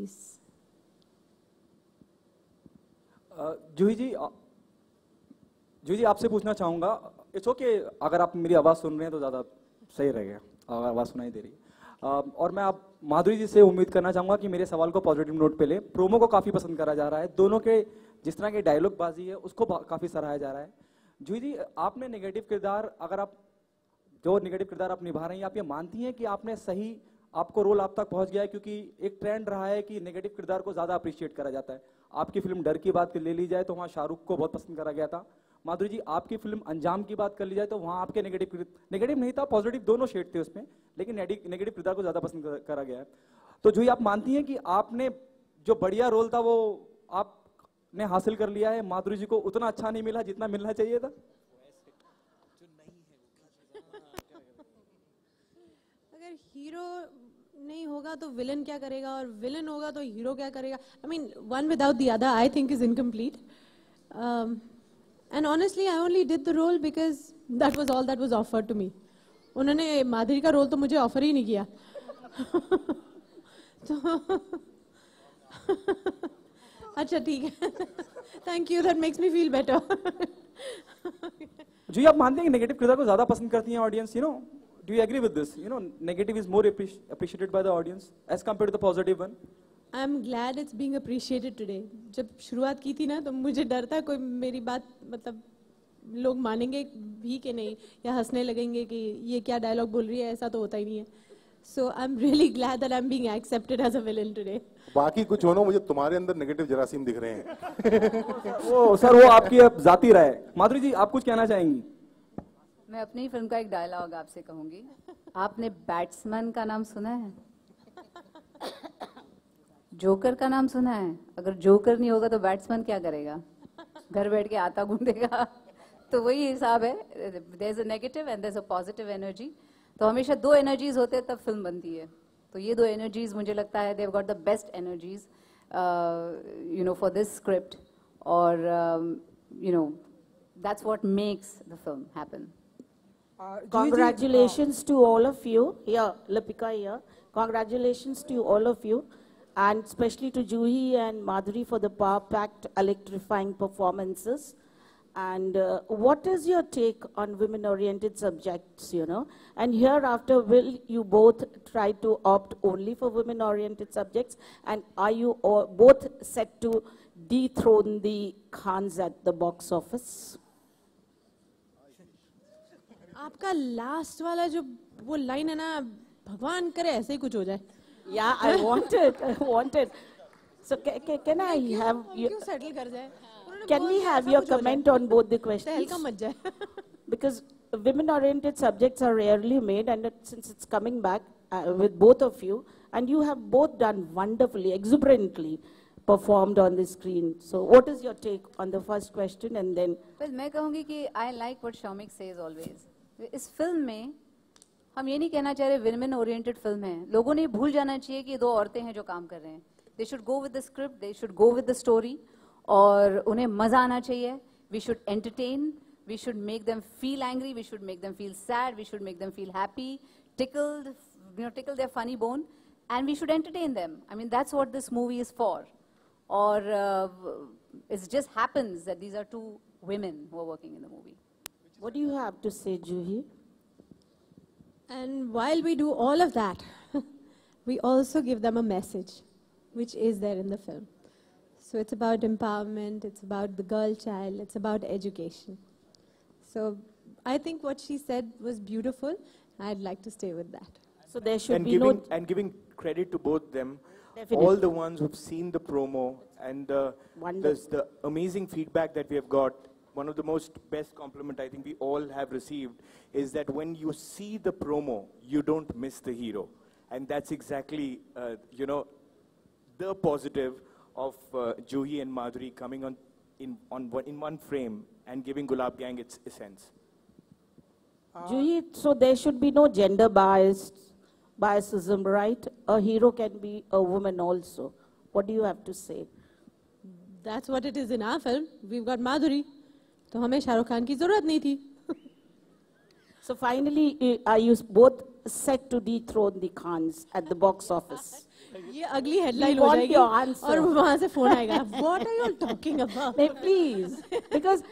please. जूही जी आपसे पूछना चाहूँगा, इट्स ओके अगर आप मेरी आवाज़ सुन रहे हैं तो ज़्यादा सही रहेगा अगर आवाज़ सुनाई दे रही है। और मैं आप माधुरी जी से उम्मीद करना चाहूँगा कि मेरे सवाल को पॉजिटिव नोट पे ले। प्रोमो को काफ़ी पसंद करा जा रहा है, दोनों के जिस तरह की डायलॉग बाजी है उसको काफ़ी सराहा जा रहा है। जूही जी आपने नेगेटिव किरदार, अगर आप जो नेगेटिव किरदार आप निभा रही हैं, आप ये मानती हैं कि आपने सही, आपको रोल आप तक पहुंच गया है? क्योंकि एक ट्रेंड रहा है कि नेगेटिव किरदार को ज़्यादा अप्रिशिएट करा जाता है। आपकी फिल्म डर की बात ले ली जाए तो वहाँ शाहरुख को बहुत पसंद करा गया था। माधुरी जी आपकी फिल्म अंजाम की बात कर ली जाए तो वहाँ आपके नेगेटिव नहीं था, पॉजिटिव दोनों शेड थे उसमें, लेकिन नेगेटिव किरदार को ज़्यादा पसंद करा गया है। तो जूही आप मानती हैं कि आपने जो बढ़िया रोल था वो आपने हासिल कर लिया है, माधुरी जी को उतना अच्छा नहीं मिला जितना मिलना चाहिए था? अगर हीरो नहीं होगा तो विलन क्या करेगा, और विलन होगा तो हीरो क्या करेगा? I mean one without the other I think is incomplete. And honestly I only did the role because that was all that was offered to me. उन्होंने माधुरी का रोल तो मुझे ऑफर ही नहीं किया. तो अच्छा ठीक है, thank you, that makes me feel better. जी आप मानते हैं कि नेगेटिव किरदार को ज्यादा पसंद करती हैं audience? You know, do you agree with this? You know, negative is more appreciated by the audience as compared to the positive one. I am glad it's being appreciated today. जब शुरुआत की थी ना तो मुझे डर था कोई मेरी बात मतलब लोग मानेंगे भी कि नहीं, या हंसने लगेंगे कि ये क्या डायलॉग बोल रही है, ऐसा तो होता ही नहीं है. So I am really glad that I am being accepted as a villain today. बाकी कुछ हो ना, मुझे तुम्हारे अंदर नेगेटिव जरासीम दिख रहे हैं. वो आपकी जाती राय है. माधुरी जी आप कुछ कहना चाहेंगी? मैं अपनी फिल्म का एक डायलॉग आपसे कहूंगी. आपने बैट्समैन का नाम सुना है? जोकर का नाम सुना है? अगर जोकर नहीं होगा तो बैट्समैन क्या करेगा? घर बैठ के आता गूंदेगा. तो वही हिसाब है. There is a negative and there is a positive energy. तो हमेशा दो एनर्जीज होते हैं तब फिल्म बनती है. तो ये दो एनर्जीज मुझे लगता है they have got the best energies you know for this script. और you know that's what makes the film happen. Congratulations to all of you. Here, Lapika here. Congratulations to all of you, and especially to Juhi and Madhuri for the power-packed, electrifying performances. And what is your take on women-oriented subjects, you know? And hereafter, will you both try to opt only for women-oriented subjects? And are you both set to dethrone the Khans at the box office? आपका last वाला जो वो line है ना, भगवान करे ऐसे ही कुछ हो जाए. Yeah, I want it. So can I have क्यों सेटल कर जाए? Can we have your comment on both the questions? का मत जाए. Because women-oriented subjects are rarely made, and since it's coming back with both of you, and you have both done wonderfully, exuberantly performed on the screen. So what is your take on the first question, and then? Well, मैं कहूँगी कि I like what Shamik says always. इस film में हम ये नहीं कहना चाह रहे विमेन ओरिएंटेड फिल्म है. लोगों ने भूल जाना चाहिए कि दो औरतें हैं जो काम कर रहे हैं. They should go with the script, they should go with the story, और उन्हें मजा आना चाहिए. We should entertain, we should make them feel angry, we should make them feel sad, we should make them feel happy, tickled, you know, tickle their funny bone, and we should entertain them. I mean that's what this movie is for. और it just happens that these are two women who are working in the movie. What do you have to say, Juhi? And while we do all of that, we also give them a message, which is there in the film. So it's about empowerment, it's about the girl child, it's about education. So I think what she said was beautiful. I'd like to stay with that. So there should be no... And giving credit to both them, Definitely. all the ones who've seen the promo, and there's the amazing feedback that we have got. One of the most best compliment I think we all have received is that when you see the promo, you don't miss the hero. And that's exactly, you know, the positive of Juhi and Madhuri coming on in one frame and giving Gulab Gang its essence. Juhi, so there should be no gender biasism, right? A hero can be a woman also. What do you have to say? That's what it is in our film. We've got Madhuri. तो हमें शाहरुख खान की जरूरत नहीं थी. So finally, are you both set to dethrone the Khans at the box office? ये अगली headline We हो want जाएगी your answer. और वहां से फोन आएगा. What are you all talking about? Please, because